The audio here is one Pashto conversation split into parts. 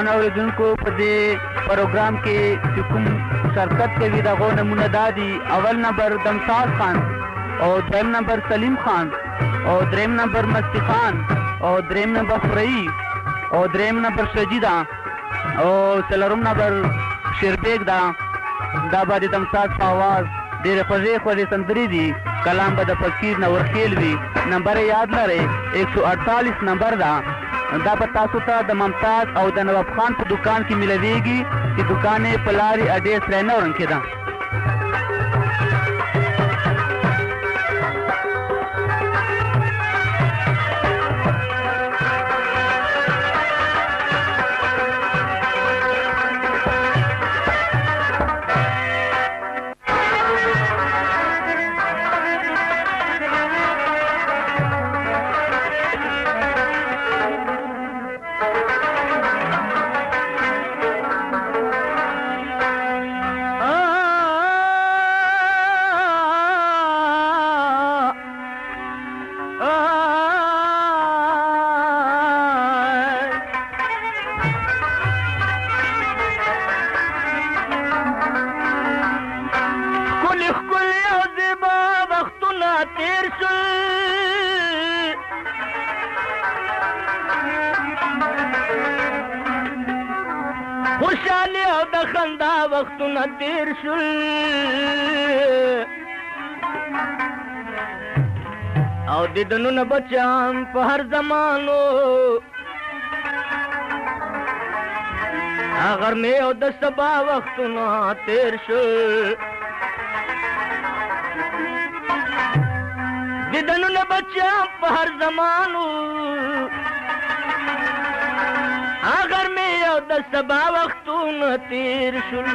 ګران اوریدونکو په دې پروګرام کې چې کوم شرکت کوي دغو نمونه دا دي. اول نمبر دمساز خان او دویم نمبر سلیم خان او دریم نمبر مستی خان او دریم نمبر فرعي او دریم نمبر شجیدا او څلورم نمبر شیربیگ دا به د دمساز په آواز ډېرې خوږې خوږې سندرې دي. کلام به د فقیر نورخیل وي. نمبر یاد لرئ 148 نمبر ده. دا به تاسو ته د ممتاز او د نواب خان په دکان کې ملویږي چې دکان یې په لارې اډې سرای نورن کې ده. خوشحالی او د خندا وختونه تیر شول او د دنونه بچان په هر زمانو اگر می او د سبا وختونه تیر شول د دنونه بچان په هر زمانو اگر می او د سبا وختونه تیر شول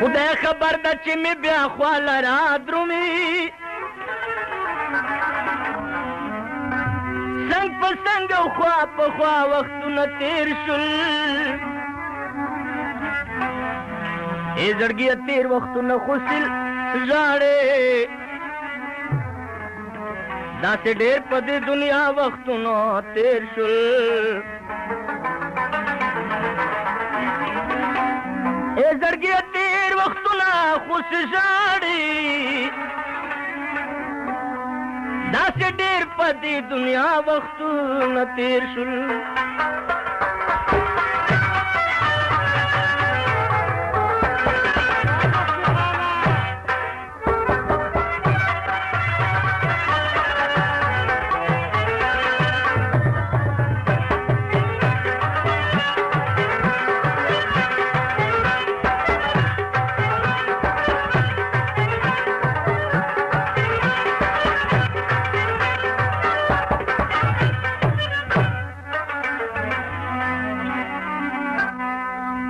خدای خبر ده چې می بیا خواله را درومي څنګ په څنګ او خوا په خوا وختونه تیر شول ای زړګیه تیر وختونه خو سل ژاړې داسې ډېر په دې دنیا وختونه تیر شول ای زړګیه تیر وختونه خو سل ژاړې داسې ډېر په دې دنیا وختونه تیر شول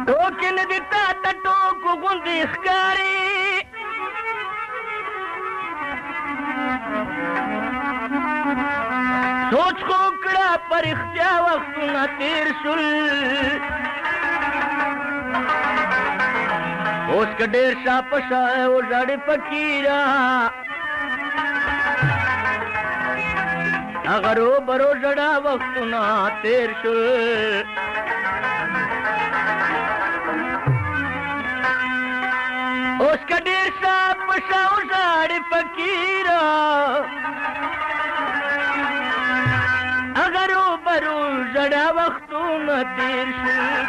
ټوکې نه دي تا ته ټوکو غوندې ښکاري سوچ خو کړه په رښتیا وختونه تېر شول اوس که ډېر شا په شا وژاړې فقیره هغه روبرو ژړا وختونه تېر شول اوس که ډېر شا په شا وژاړې فقیره هغه روبرو ژړا وختونه تېر شول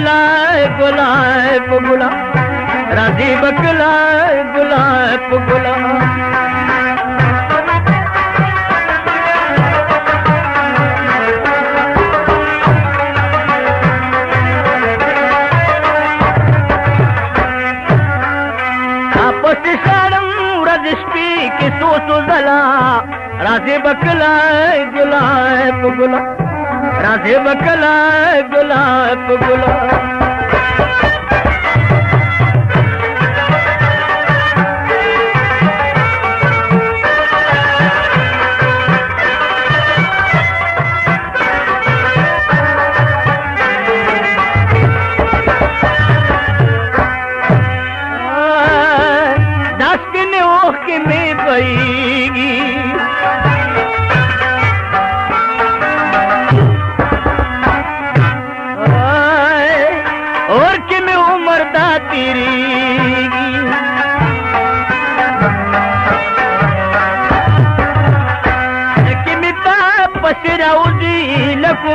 बकलाए गुलाब गुला राजी बकलाए गुलाब गुला राजे बकलाए गुलाब गुला राजे बकलाए गुलाब गुला दास के ने ओह के में बईगी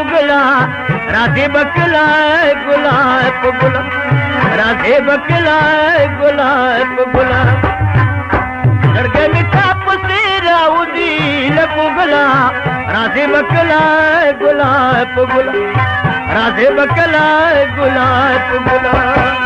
गुला राधे बकलाए गुलाब गुला राधे बकलाए गुलाब गुला लड़के मिठा पसेरा उदी गुला राधे बकलाए गुलाब गुला राधे बकलाए गुलाब गुला